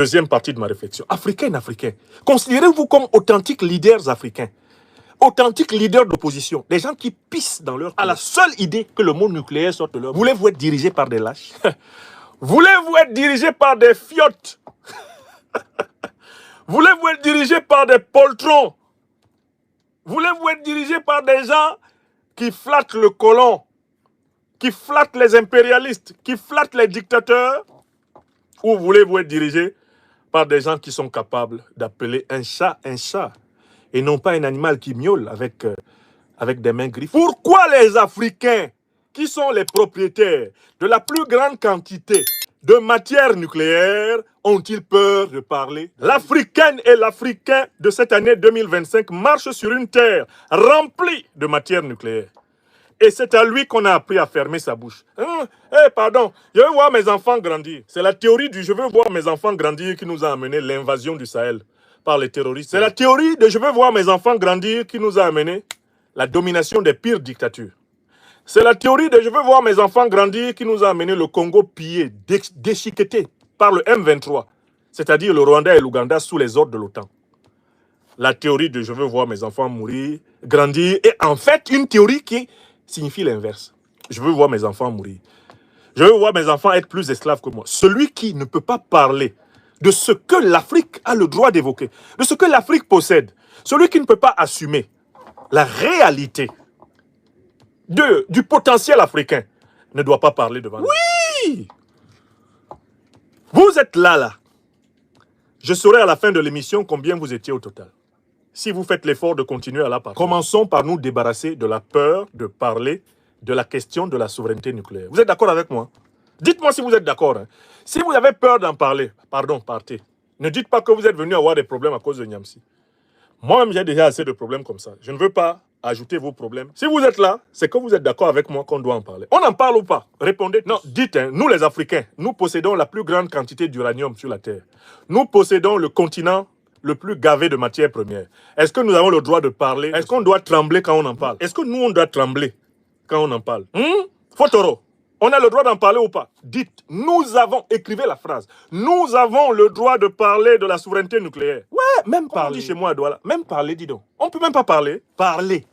Deuxième partie de ma réflexion. Africains, Africains, considérez-vous comme authentiques leaders africains, authentiques leaders d'opposition, des gens qui pissent dans leur à la seule idée que le monde nucléaire sorte de leur... Voulez-vous être dirigé par des lâches? Voulez-vous être dirigé par des fiottes? Voulez-vous être dirigé par des poltrons? Voulez-vous être dirigé par des gens qui flattent le colon, qui flattent les impérialistes, qui flattent les dictateurs? Ou voulez-vous être dirigé par des gens qui sont capables d'appeler un chat et non pas un animal qui miaule avec des mains griffées? Pourquoi les Africains, qui sont les propriétaires de la plus grande quantité de matière nucléaire, ont-ils peur de parler? L'Africaine et l'Africain de cette année 2025 marchent sur une terre remplie de matière nucléaire. Et c'est à lui qu'on a appris à fermer sa bouche. Pardon, je veux voir mes enfants grandir. C'est la théorie du « je veux voir mes enfants grandir » qui nous a amené l'invasion du Sahel par les terroristes. C'est la théorie de « je veux voir mes enfants grandir » qui nous a amené la domination des pires dictatures. C'est la théorie de « je veux voir mes enfants grandir » qui nous a amené le Congo pillé, déchiqueté par le M23, c'est-à-dire le Rwanda et l'Ouganda sous les ordres de l'OTAN. La théorie de « je veux voir mes enfants mourir, grandir » est en fait une théorie qui signifie l'inverse. Je veux voir mes enfants mourir. Je veux voir mes enfants être plus esclaves que moi. Celui qui ne peut pas parler de ce que l'Afrique a le droit d'évoquer, de ce que l'Afrique possède, celui qui ne peut pas assumer la réalité du potentiel africain, ne doit pas parler devant nous. Oui! Vous êtes là. Je saurai à la fin de l'émission combien vous étiez au total. Si vous faites l'effort de continuer à la parler. Commençons par nous débarrasser de la peur de parler de la question de la souveraineté nucléaire. Vous êtes d'accord avec moi? Dites-moi si vous êtes d'accord. Si vous avez peur d'en parler, pardon, partez. Ne dites pas que vous êtes venu avoir des problèmes à cause de Niamsi. Moi-même, j'ai déjà assez de problèmes comme ça. Je ne veux pas ajouter vos problèmes. Si vous êtes là, c'est que vous êtes d'accord avec moi qu'on doit en parler. On en parle ou pas? Répondez. Non, dites, nous les Africains, nous possédons la plus grande quantité d'uranium sur la Terre. Nous possédons le continent le plus gavé de matières premières. Est-ce que nous avons le droit de parler? Est-ce qu'on doit trembler quand on en parle? Est-ce que nous, on doit trembler quand on en parle? Fotoro, on a le droit d'en parler ou pas? Dites, nous avons, écrivez la phrase, nous avons le droit de parler de la souveraineté nucléaire. Ouais, même parler. On dit chez moi à Douala, même parler, dis donc. On peut même pas parler. Parler.